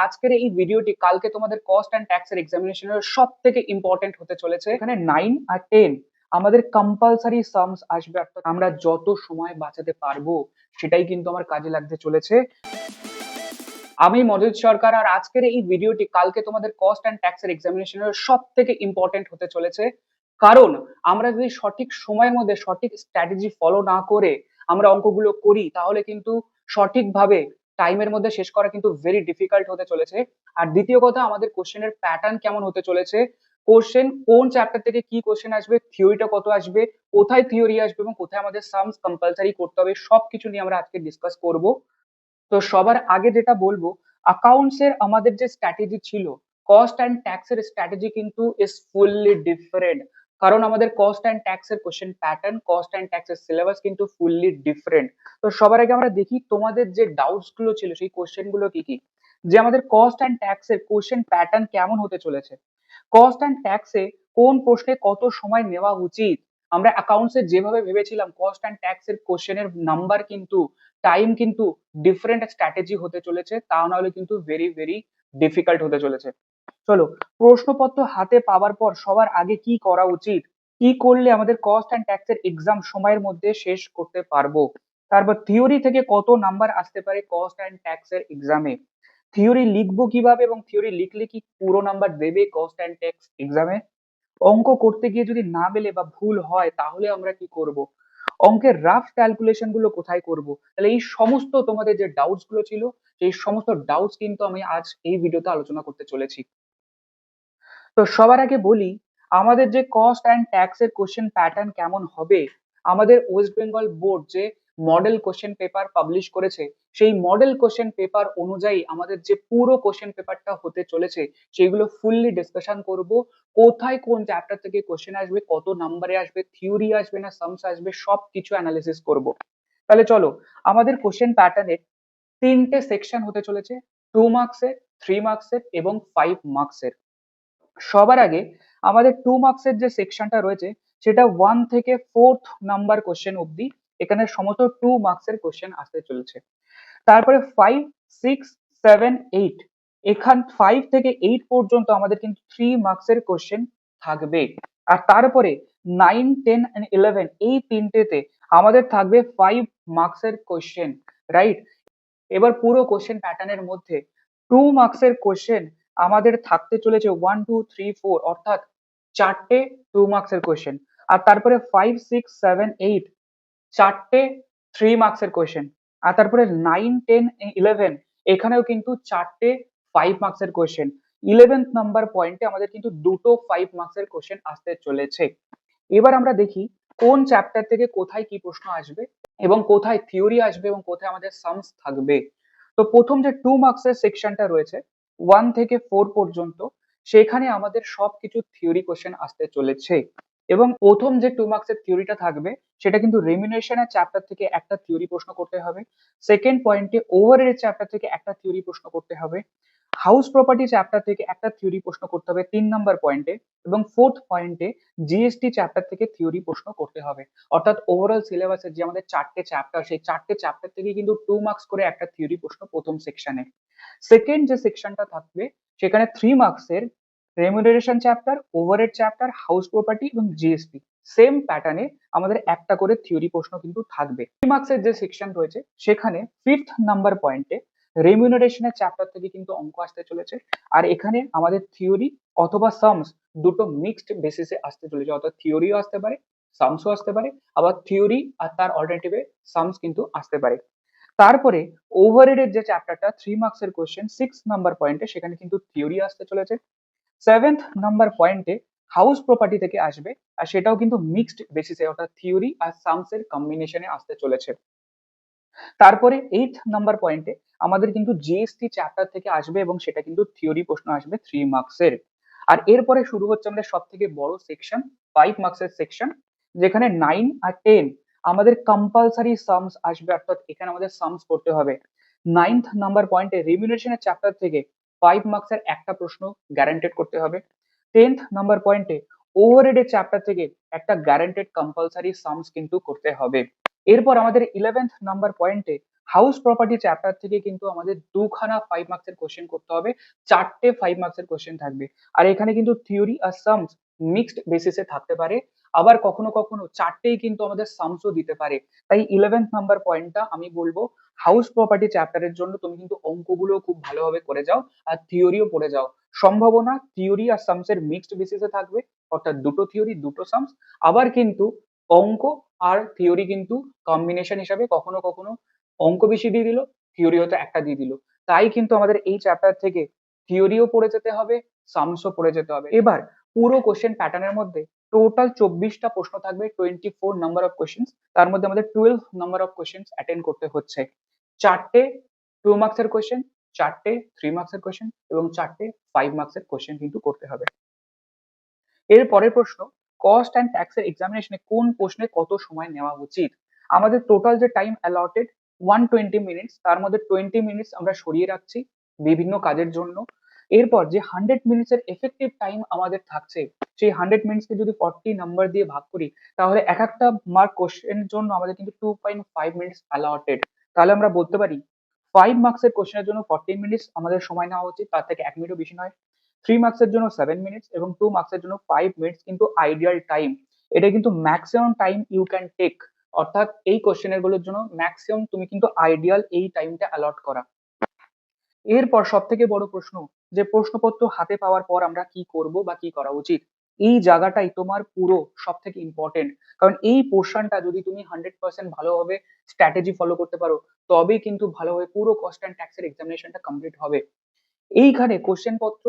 আজকের এই ভিডিওটি কালকে তোমাদের কস্ট এন্ড ট্যাক্স এর এক্সামিনেশনের সব থেকে ইম্পর্টেন্ট হতে চলেছে। এখানে 9 আর 10 আমাদের কম্পালসারি সামস আসবে, অর্থাৎ আমরা যত সময় বাঁচাতে পারবো সেটাই কিন্তু আমার কাজে লাগতে চলেছে। আমি মজিদ সরকার, আর আজকের এই ভিডিওটি কালকে তোমাদের কস্ট এন্ড ট্যাক্স এর এক্সামিনেশনের সব থেকে ইম্পর্টেন্ট হতে চলেছে। কারণ আমরা যদি সঠিক সময়ের মধ্যে সঠিক স্ট্র্যাটেজি ফলো না করে আমরা অঙ্কগুলো করি, তাহলে কিন্তু সঠিকভাবে টাইমের মধ্যে শেষ করা কিন্তু ভেরি ডিফিকাল্ট হতে চলেছে। আর দ্বিতীয় কথা, আমাদের কোশ্চেনের প্যাটার্ন কেমন হতে চলেছে, কোশ্চেন কোন চ্যাপ্টার থেকে কি কোশ্চেন আসবে, থিওরিটা কত আসবে, কোথায় থিওরি আসবে এবং কোথায় আমাদের সামস কম্পালসারি করতে হবে, সবকিছু নিয়ে আমরা আজকে ডিসকাস করব। তো সবার আগে যেটা বলবো, অ্যাকাউন্টস এর আমাদের যে স্ট্র্যাটেজি ছিল, কস্ট অ্যান্ড ট্যাক্স এর স্ট্র্যাটেজি কিন্তু ইজ ফুললি ডিফারেন্ট। কারণ আমাদের কস্ট অ্যান্ড ট্যাক্স এর question pattern, cost and tax এর সিলেবাস কিন্তু ফুললি ডিফারেন্ট। তো সবার আগে আমরা দেখি তোমাদের যে ডাউটস গুলো ছিল সেই কোশ্চেন গুলো কি কি, যে আমাদের কস্ট অ্যান্ড ট্যাক্স এর কোশ্চেন প্যাটার্ন কেমন হতে চলেছে। কস্ট অ্যান্ড ট্যাক্সে কোন প্রশ্নে কত সময় নেওয়া উচিত, আমরা অ্যাকাউন্টস এ যেভাবে ভেবেছিলাম কস্ট অ্যান্ড ট্যাক্স এর কোশ্চেনের নাম্বার কিন্তু টাইম কিন্তু ডিফারেন্ট স্ট্র্যাটেজি হতে চলেছে, তা নাহলে কিন্তু ভেরি ভেরি ডিফিকাল্ট হতে চলেছে। চলো, প্রশ্নপত্র হাতে পাওয়ার পর সবার আগে কি করা উচিত, কি করলে আমাদের কস্ট অ্যান্ড ট্যাক্স এর এক্সাম সময়ের মধ্যে শেষ করতে পারবো। তারপর থিওরি থেকে কত নাম্বার আসতে পারে কস্ট অ্যান্ড ট্যাক্স এর এক্সামে, থিওরি লিখবো কিভাবে এবং থিওরি লিখলে কি পুরো নাম্বার দেবে কস্ট অ্যান্ড ট্যাক্স এক্সামে, অঙ্ক করতে গিয়ে যদি না মেলে বা ভুল হয় তাহলে আমরা কি করব, অঙ্কের রাফ ক্যালকুলেশন গুলো কোথায় করব। তাহলে এই সমস্ত তোমাদের যে ডাউটস গুলো ছিল, সেই সমস্ত ডাউটস কিন্তু আমি আজ এই ভিডিওতে আলোচনা করতে চলেছি। তো সবার আগে বলি, আমাদের যে কস্ট অ্যান্ড ট্যাক্স এর কোশ্চেন প্যাটার্ন কেমন হবে। আমাদের ওয়েস্ট বেঙ্গল বোর্ড যে মডেল কোশ্চেন পেপার পাবলিশ করেছে, সেই মডেল কোশ্চেন পেপার অনুযায়ী আমাদের যে পুরো কোশ্চেন পেপারটা হতে চলেছে সেগুলো ফুললি ডিসকাশন করব। কোথায় কোন চ্যাপ্টার থেকে কোশ্চেন আসবে, কত নাম্বারে আসবে, থিওরি আসবে না সামস আসবে, সবকিছু অ্যানালিসিস করব। তাহলে চলো, আমাদের কোশ্চেন প্যাটার্নের তিনটে সেকশন হতে চলেছে, 2 মার্কসের, 3 মার্কসের এবং 5 মার্কসের। সবার আগে আমাদের 2 মার্কসের যে সেকশনটা রয়েছে সেটা 1 থেকে 4 নাম্বার কোশ্চেন অব্দি, এখানে সমস্ত 2 মার্কসের কোশ্চেন আসতে চলেছে। তারপরে 5, 6, 7, 8, এখান 5 থেকে 8 পর্যন্ত আমাদের কিন্তু 3 মার্কসের কোশ্চেন থাকবে। আর তারপরে 9, 10 and 11 এই তিনটেতে আমাদের থাকবে 5 মার্কসের কোশ্চেন, রাইট। এবার পুরো কোশ্চেন প্যাটার্নের মধ্যে 2 মার্কসের কোশ্চেন আমাদের থাকতে চলেছে 1, 2, 3, 4, অর্থাৎ চারটে 2 মার্কসের কোশ্চেন। আর তারপরে 5, 6, 7, 8 চারটে 3 মার্কসের কোশ্চেন। আর তারপরে 9, 10, 11 এখানেও কিন্তু চারটে 5 মার্কসের কোশ্চেন। 11th নাম্বার পয়েন্টে আমাদের কিন্তু দুটো 5 মার্কসের কোশ্চেন আসতে চলেছে। এবার আমরা দেখি কোন চ্যাপ্টার থেকে কোথায় কি প্রশ্ন আসবে এবং কোথায় থিওরি আসবে এবং কোথায় আমাদের সামস থাকবে। তো প্রথম যে 2 মার্কসের সেকশনটা রয়েছে 1 থেকে 4 পর্যন্ত, সেখানে আমাদের সবকিছু থিওরি কোশ্চেন আসতে চলেছে। এবং প্রথম যে 2 মার্কসের থিওরিটা থাকবে সেটা কিন্তু রেমিনেশনের চ্যাপ্টার থেকে একটা থিওরি প্রশ্ন করতে হবে। সেকেন্ড পয়েন্টে ওভারহেড চ্যাপ্টার থেকে একটা থিওরি প্রশ্ন করতে হবে। হাউস প্রপার্টি চ্যাপ্টার থেকে একটা থিওরি প্রশ্ন করতে হবে 3 নাম্বার পয়েন্টে। এবং ফোর্থ পয়েন্টে জিএসটি চ্যাপ্টার থেকে থিওরি প্রশ্ন করতে হবে। অর্থাৎ ওভারঅল সিলেবাসের যে আমাদের চারটে চ্যাপ্টার, সেই চারটে চ্যাপ্টার থেকে কিন্তু 2 মার্কস করে একটা থিওরি প্রশ্ন প্রথম সেকশনে। সেকেন্ড যে সেকশনটা থাকবে সেখানে 3 মার্কসের remuneration chapter, overhead chapter, house property এবং জিএসটি সেম প্যাটার্নে আমাদের একটা করে থিওরি প্রশ্ন কিন্তু থাকবে। 3 মার্কসের যে সেকশন রয়েছে সেখানে 5th নাম্বার পয়েন্টে রেমুনারেশনের চ্যাপ্টার থেকে কিন্তু অঙ্ক আসতে চলেছে। আর এখানে আমাদের থিওরি অথবা সামস দুটো মিক্সড বেসিসে আসতে চলেছে, অর্থাৎ থিওরিও আসতে পারে, সামসও আসতে পারে, আবার থিওরি আর তার অল্টারনেটিভে সামস কিন্তু আসতে পারে। তারপরে ওভারহেডের যে চ্যাপ্টারটা 3 মার্কসের কোশ্চেন 6 নাম্বার পয়েন্টে, সেখানে কিন্তু থিওরি আসতে চলেছে। 7th নাম্বার পয়েন্টে হাউস প্রপার্টি থেকে আসবে, আর সেটাও কিন্তু মিক্সড বেসিসে, অর্থাৎ থিওরি আর সামস এর কম্বিনেশনে আসতে চলেছে। তারপরে 8th নাম্বার পয়েন্টে আমাদের কিন্তু জিএসটি চ্যাপ্টার থেকে আসবে এবং সেটা কিন্তু থিওরি প্রশ্ন আসবে 3 মার্কসের। আর এরপরে শুরু হচ্ছে আমাদের সব থেকে বড় সেকশন, 5 মার্কসের সেকশন, যেখানে 9 আর 10 আমাদের কম্পালসারি সামস আসবে, অর্থাৎ এখানে আমাদের সামস করতে হবে। 9th নাম্বার পয়েন্টে রিমিউনারেশনের চ্যাপ্টার থেকে 5 মার্কসের একটা প্রশ্ন গ্যারান্টেড করতে হবে। 10th নাম্বার পয়েন্টে ওভারহেডের চ্যাপ্টার থেকে একটা গ্যারান্টেড কম্পালসারি সামস কিন্তু করতে হবে। এরপর আমাদের 11th নাম্বার পয়েন্টে হাউস প্রপার্টি চ্যাপ্টার থেকে কিন্তু আমাদের দুখানা 5 মার্কসের কোশ্চেন করতে হবে, 4টে 5 মার্কসের কোশ্চেন থাকবে। আর এখানে কিন্তু থিওরি আর সামস মিক্সড বেসিসে থাকতে পারে, আবার কখনো কখনো 4টেই কিন্তু আমাদের সামসও দিতে পারে। তাই 11th নাম্বার পয়েন্টটা আমি বলবো হাউস প্রপার্টি চ্যাপ্টারের জন্য তুমি কিন্তু অঙ্কগুলো খুব ভালোভাবে করে যাও আর থিওরিও পড়ে যাও। সম্ভাবনা থিওরি আর সামস এর মিক্সড বেসিসে থাকবে, অর্থাৎ দুটো থিওরি দুটো সামস। আবার কিন্তু অঙ্ক আর থিওরি কিন্তু কম্বিনেশন হিসাবে কখনো কখনো অঙ্ক বেশি দিয়ে দিল, থিওরি হয়তো একটা দিয়ে দিল। তাই কিন্তু আমাদের এই চ্যাপ্টার থেকে থিওরিও পড়ে যেতে হবে, সামসও পড়ে যেতে হবে। এবার পুরো কোশ্চেন প্যাটার্নের মধ্যে টোটাল 24টা প্রশ্ন থাকবে, 24 নাম্বার অফ কোশ্চেন্স। তার মধ্যে আমাদের 12 নাম্বার অফ কোশ্চেন্স অ্যাটেন্ড করতে হচ্ছে। 4টে 2 মার্কসের কোশ্চেন, 4টে 3 মার্কসের কোশ্চেন এবং 4টে 5 মার্কসের কোশ্চেন কিন্তু করতে হবে। এর পরের প্রশ্ন, কস্ট অ্যান্ড ট্যাক্সের এক্সামিনেশনে কোন প্রশ্নে কত সময় নেওয়া উচিত? আমাদের টোটাল যে টাইম অ্যালটেড 120 মিনিটস, তার মধ্যে 20 মিনিটস আমরা সরিয়ে রাখছি বিভিন্ন কাজের জন্য। এরপর যে 100 মিনিটস এর এফেক্টিভ টাইম আমাদের থাকছে, সেই 100 মিনিটসকে যদি 40 নাম্বার দিয়ে ভাগ করি, তাহলে এক একটা মার্ক কোশ্চেনের জন্য আমাদের কিন্তু 2.5 মিনিটস অ্যালটেড। তাহলে আমরা বলতে পারি 5 মার্কসের কোশ্চেনের জন্য 40 মিনিটস আমাদের সময় নেওয়া উচিত, তার থেকে 1 মিনিটও বেশি নয়। 3 মার্কসের জন্য 7 মিনিটস এবং 2 মার্কসের জন্য 5 মিনিটস কিন্তু আইডিয়াল টাইম। এটা কিন্তু maximum time you can take, অর্থাৎ এই কোশ্চেনের গুলোর জন্য ম্যাক্সিমাম তুমি কিন্তু আইডিয়াল এই টাইমটা অ্যালট করা। এরপর সব থেকে বড় প্রশ্ন, যে প্রশ্নপত্র হাতে পাওয়ার পর আমরা কি করব বা কি করা উচিত, এই জায়গাটাই তোমার পুরো সব থেকে ইম্পর্টেন্ট। কারণ এই পোর্শনটা যদি তুমি 100% ভালোভাবে স্ট্র্যাটেজি ফলো করতে পারো, তবে কিন্তু ভালোভাবে পুরো কস্ট অ্যান্ড ট্যাক্সের এক্সামিনেশনটা কমপ্লিট হবে। এইখানে কোশ্চেন পত্র,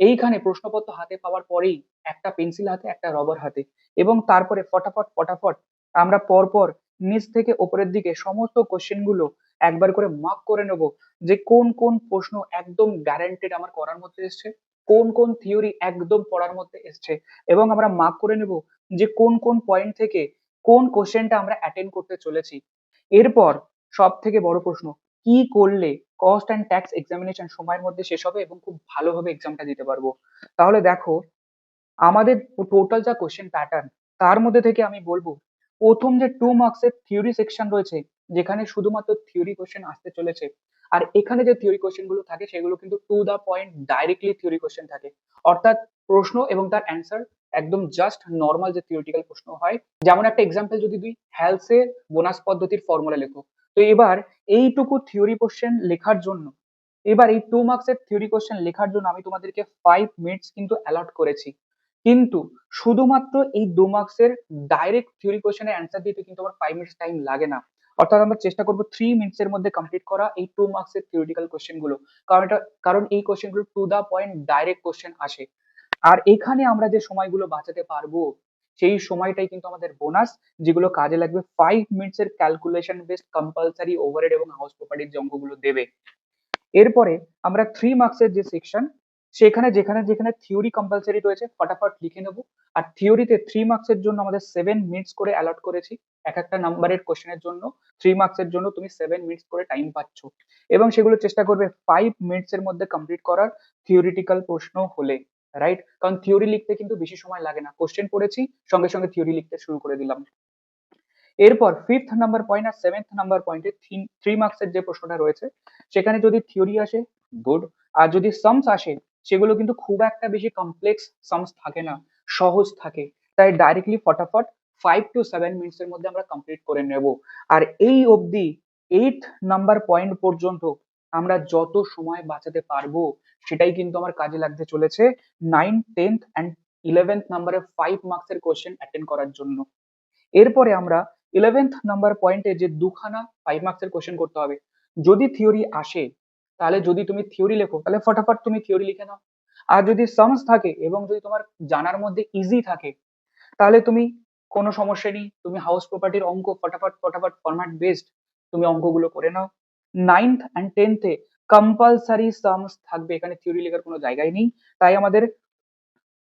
এইখানে প্রশ্নপত্র হাতে পাওয়ার পরেই একটা পেন্সিল হাতে একটা রবার হাতে, এবং তারপরে ফটাফট ফটাফট আমরা পরপর নিচ থেকে ওপরের দিকে সমস্ত কোশ্চেন গুলো একবার করে মার্ক করে নেব, যে কোন কোন প্রশ্ন একদম গ্যারান্টেড আমার করার মধ্যে এসছে, কোন কোন থিওরি একদম পড়ার মধ্যে এসছে, এবং আমরা মার্ক করে নেব যে কোন কোন পয়েন্ট থেকে কোন কোশ্চেনটা আমরা অ্যাটেন্ড করতে চলেছি। এরপর সব থেকে বড় প্রশ্ন, কি করলে কস্ট অ্যান্ড ট্যাক্স এক্সামিনেশন সময়ের মধ্যে শেষ হবে এবং খুব ভালোভাবে এক্সামটা দিতে পারবো? তাহলে দেখো, আমাদের টোটাল যা কোশ্চেন প্যাটার্ন, তার মধ্যে থেকে আমি বলবো প্রথম যে 2 মার্কসের থিওরি সেকশন রয়েছে, যেখানে শুধুমাত্র থিওরি কোশ্চেন আসতে চলেছে। আর এখানে যে থিওরি কোশ্চেন গুলো থাকে সেগুলো কিন্তু to the point directly theory question থাকে, অর্থাৎ প্রশ্ন এবং তার অ্যান্সার একদম জাস্ট নর্মাল যে থিওরিটিক্যাল প্রশ্ন হয়। যেমন একটা এক্সাম্পল যদি দিই, হেলসের বোনাস পদ্ধতির ফর্মুলা লেখো, তো এবার এইটুকু থিওরি কোশ্চেন লেখার জন্য, এবার এই 2 মার্কসের থিওরি কোশ্চেন লেখার জন্য আমি তোমাদেরকে 5 মিনিটস কিন্তু অ্যালট করেছি। কিন্তু শুধুমাত্র এই 2 মার্কসের ডাইরেক্ট থিওরি কোশ্চেনের অ্যান্সার দিতে কিন্তু আমার 5 মিনিটস টাইম লাগে না। অর্থাৎ আমরা চেষ্টা করব 3 মিনিটস এর মধ্যে কমপ্লিট করা এই 2 মার্কসের থিওরিটিক্যাল কোশ্চেন গুলো। কারণ এই কোশ্চেন গুলো to the point direct question আসে। আর এখানে আমরা যে সময়গুলো বাঁচাতে পারবো, সেই সময়টাই কিন্তু আমাদের বোনাস, যেগুলো কাজে লাগবে 5 মিনিটস এর ক্যালকুলেশন বেসড কম্পালসারি ওভারহেড এবং হাউস প্রপার্টির যে অঙ্কগুলো দেবে। এরপরে আমরা 3 মার্কসের যে সেকশন, সেখানে যেখানে যেখানে থিওরি কম্পালসারি রয়েছে ফটাফট লিখে নেব। আর থিওরিতে 3 মার্কসের জন্য আমাদের 7 মিনিটস করে অ্যালট করেছি, এক একটা নাম্বারের কোশ্চেনের জন্য 3 মার্কসের জন্য তুমি 7 মিনিটস করে টাইম পাচ্ছ, এবং সেগুলো চেষ্টা করবে 5 মিনিটস এর মধ্যে কমপ্লিট করার, থিওরিটিক্যাল প্রশ্ন হলে, রাইট? কারণ থিওরি লিখতে কিন্তু বেশি সময় লাগে না, কোশ্চেন পড়েছি সঙ্গে সঙ্গে থিওরি লিখতে শুরু করে দিলাম। এরপর 5th নাম্বার পয়েন্ট আর 7th নাম্বার পয়েন্টে 3 মার্কসের যে প্রশ্নটা রয়েছে, সেখানে যদি থিওরি আসে গুড, আর যদি সামস আসে সেগুলো কিন্তু খুব একটা বেশি কমপ্লেক্স সামস থাকে না, সহজ থাকে। তাই ডাইরেক্টলি ফটাফট 5 to 7 মিনিটস এর মধ্যে আমরা কমপ্লিট করে নেব। আর এই অবধি 8th নাম্বার পয়েন্ট পর্যন্ত আমরা যত সময় বাঁচাতে পারবো, সেটাই কিন্তু আমার কাজে লাগতে চলেছে 9th 10th and 11th নাম্বারের 5 মার্কসের কোশ্চেন অ্যাটেন্ড করার জন্য। এরপরে আমরা 11th নাম্বার পয়েন্টে যে দুখানা 5 মার্কসের কোশ্চেন করতে হবে। যদি থিওরি আসে, তাহলে যদি তুমি থিওরি লেখো তাহলে ফটাফট তুমি থিওরি লিখে নাও। আর যদি সামস থাকে এবং যদি তোমার জানার মধ্যে ইজি থাকে, তাহলে তুমি কোনো সমস্যা নেই, তুমি হাউস প্রপার্টির অঙ্ক ফটাফট ফটাফট ফরম্যাট বেসড তুমি অঙ্কগুলো করে নাও। 9th and 10th A compulsory Shams থাকবে, এখানে থিওরি লেখার কোনো জায়গায় নেই। তাই আমাদের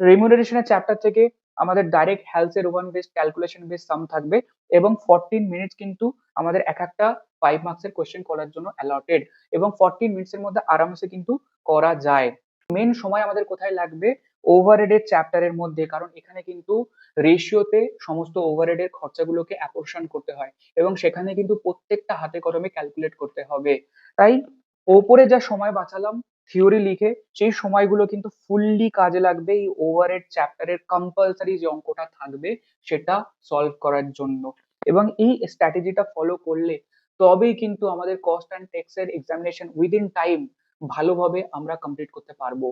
রেমুনারেশনের চ্যাপ্টার থেকে আমাদের ডাইরেক্ট হেলথ এর ওভান বেসড ক্যালকুলেশন বেসড সাম থাকবে, এবং 14 মিনিটস কিন্তু আমাদের এক একটা 5 মার্কসের কোশ্চেন করার জন্য অ্যালটেড, এবং 14 মিনিটস এর মধ্যে আরামসে কিন্তু করা যায়। মেন সময় আমাদের কোথায় লাগবে, ওভারহেডের চ্যাপ্টারের মধ্যে, কারণ এখানে কিন্তু রেশিওতে সমস্ত ওভারহেডের খরচাগুলোকে অ্যাপোর্শন করতে হয় এবং সেখানে কিন্তু প্রত্যেকটা হাতে কলমে ক্যালকুলেট করতে হবে। তাই ওপরে যা সময় বাঁচালাম থিওরি লিখে, সেই সময়গুলো কিন্তু ফুললি কাজে লাগবে এই ওভারহেড চ্যাপ্টারের কম্পালসারি যে অঙ্কটা থাকবে সেটা সলভ করার জন্য। এবং এই স্ট্র্যাটেজিটা ফলো করলে তবেই কিন্তু আমাদের কস্ট অ্যান্ড টেক্সের এক্সামিনেশন উইদিন টাইম ভালোভাবে আমরা কমপ্লিট করতে পারবো।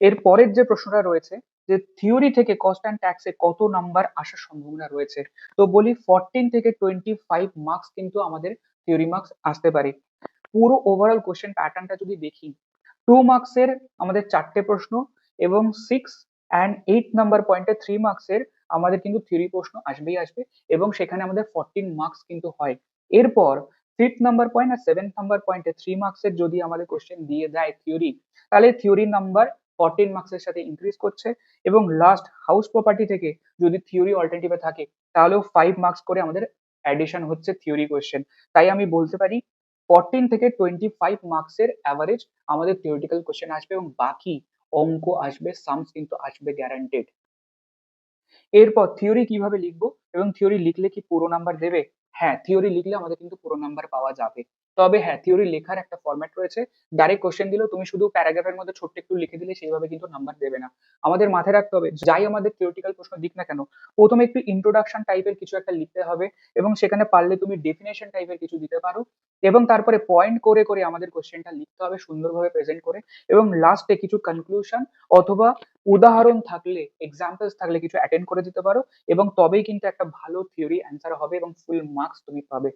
এর পরের যে প্রশ্নটা রয়েছে যে থিওরি থেকে কস্ট অ্যান্ড ট্যাক্সে কত নাম্বার আসার সম্ভাবনা রয়েছে, তো বলি 14 থেকে 25 মার্কস কিন্তু আমাদের থিওরি মার্কস আসতে পারে। পুরো ওভারঅল কোশ্চেন প্যাটার্নটা যদি দেখি, 2 মার্কসের আমাদের 4টে প্রশ্ন এবং 6 অ্যান্ড 8 নাম্বার পয়েন্টে 3 মার্কসের আমাদের কিন্তু থিওরি প্রশ্ন আসবেই আসবে এবং সেখানে আমাদের 14 মার্কস কিন্তু হয়। এরপর 5th নাম্বার পয়েন্ট আর 7th নাম্বার পয়েন্টে 3 মার্কসের যদি আমাদের কোশ্চেন দিয়ে দেয় থিওরি, তাহলে থিওরি নাম্বার 14 মার্কসের সাথে ইনক্রিজ করছে এবং লাস্ট হাউস প্রপার্টি থেকে যদি থিওরি অল্টারনেটিভে থাকে তাহলেও 5 মার্কস করে আমাদের অ্যাডিশন হচ্ছে থিওরি কোশ্চেন। তাই আমি বলতে পারি 14 থেকে 25 মার্কসের অ্যাভারেজ আমাদের থিওরিটিক্যাল কোশ্চেন আসবে এবং বাকি অঙ্ক আসবে, সামস কিন্তু আসবে গ্যারান্টেড। এরপর থিওরি কিভাবে লিখবো এবং থিওরি লিখলে কি পুরো নাম্বার দেবে? হ্যাঁ, থিওরি লিখলে আমাদের কিন্তু পুরো নাম্বার পাওয়া যাবে। তবে হ্যাঁ, থিওরি লেখার একটা ফরম্যাট রয়েছে। ডাইরেক্ট কোশ্চেন দিলেও তুমি শুধু প্যারাগ্রাফের মধ্যে ছোট্ট একটু লিখে দিলে সেইভাবে কিন্তু নাম্বার দেবে না। আমাদের মাথায় রাখতে হবে যাই আমাদের থিওরিটিক্যাল প্রশ্ন দিক না কেন, প্রথমে একটু ইন্ট্রোডাকশন টাইপের কিছু একটা লিখতে হবে এবং সেখানে পারলে তুমি ডেফিনেশন টাইপের কিছু দিতে পারো এবং তারপরে পয়েন্ট করে করে আমাদের কোশ্চেনটা লিখতে হবে সুন্দরভাবে প্রেজেন্ট করে এবং লাস্টে কিছু কনক্লুশন অথবা উদাহরণ থাকলে, এক্সাম্পলস থাকলে কিছু অ্যাটেন্ড করে দিতে পারো এবং তবেই কিন্তু একটা ভালো থিওরি অ্যান্সার হবে এবং ফুল মার্কস তুমি পাবে।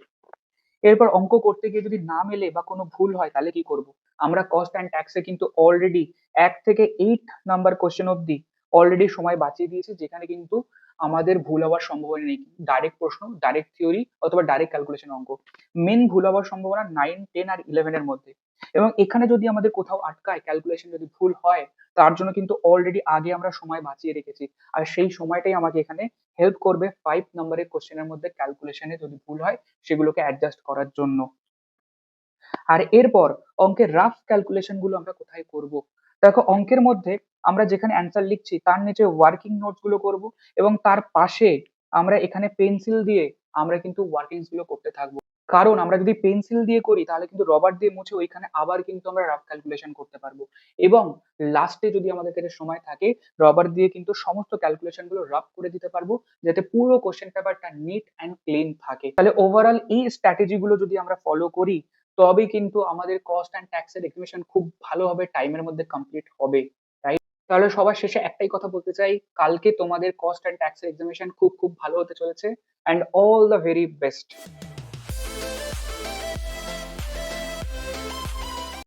এরপর অঙ্ক করতে গিয়ে যদি না মেলে বা কোনো ভুল হয় তাহলে কি করব? আমরা কস্ট অ্যান্ড ট্যাক্সে কিন্তু অলরেডি 1 থেকে 8 নাম্বার কোশ্চেন অব্দি অলরেডি সময় বাঁচিয়ে দিয়েছি, যেখানে কিন্তু আমাদের ভুল হওয়ার সম্ভাবনা নেই। ডাইরেক্ট প্রশ্ন, ডাইরেক্ট থিওরি অথবা ডাইরেক্ট ক্যালকুলেশন অঙ্ক। মেন ভুল হওয়ার সম্ভাবনা 9, 10 আর 11 এর মধ্যে। এবং এখানে যদি আমাদের কোথাও আটকায়, ক্যালকুলেশন যদি ভুল হয়, তার জন্য কিন্তু অলরেডি আগে আমরা সময় বাঁচিয়ে রেখেছি। আর সেই সময়টাই আমাকে এখানে হেল্প করবে 5 নাম্বারের কোশ্চেনের মধ্যে ক্যালকুলেশনে যদি ভুল হয় সেগুলোকে অ্যাডজাস্ট করার জন্য। আর এরপর অঙ্কের রাফ ক্যালকুলেশন গুলো আমরা কোথায় করব? দেখো, অঙ্কের মধ্যে আমরা যেখানে অ্যান্সার লিখছি তার নিচে ওয়ার্কিং নোটস গুলো করব এবং তার পাশে আমরা এখানে পেন্সিল দিয়ে আমরা কিন্তু ওয়ার্কিংস গুলো করতে থাকবো। কারণ আমরা যদি পেন্সিল দিয়ে করি তাহলে কিন্তু রবার দিয়ে মুছে ওইখানে আবার কিন্তু আমরা রাফ ক্যালকুলেশন করতে পারবো এবং লাস্টে যদি আমাদের কাছে সময় থাকে রবার দিয়ে কিন্তু সমস্ত ক্যালকুলেশন গুলো রাফ করে দিতে পারবো, যাতে পুরো কোশ্চেন পেপারটা নিট অ্যান্ড ক্লিন থাকে। তাহলে ওভারঅল এই স্ট্র্যাটেজি গুলো যদি আমরা ফলো করি তবেই কিন্তু আমাদের কস্ট অ্যান্ড ট্যাক্সের এক্সামিনেশন খুব ভালোভাবে টাইমের মধ্যে কমপ্লিট হবে। তাই তাহলে সবার শেষে একটাই কথা বলতে চাই, কালকে তোমাদের কস্ট অ্যান্ড ট্যাক্সের এক্সামিনেশন খুব খুব ভালো হতে চলেছে, and all the very best.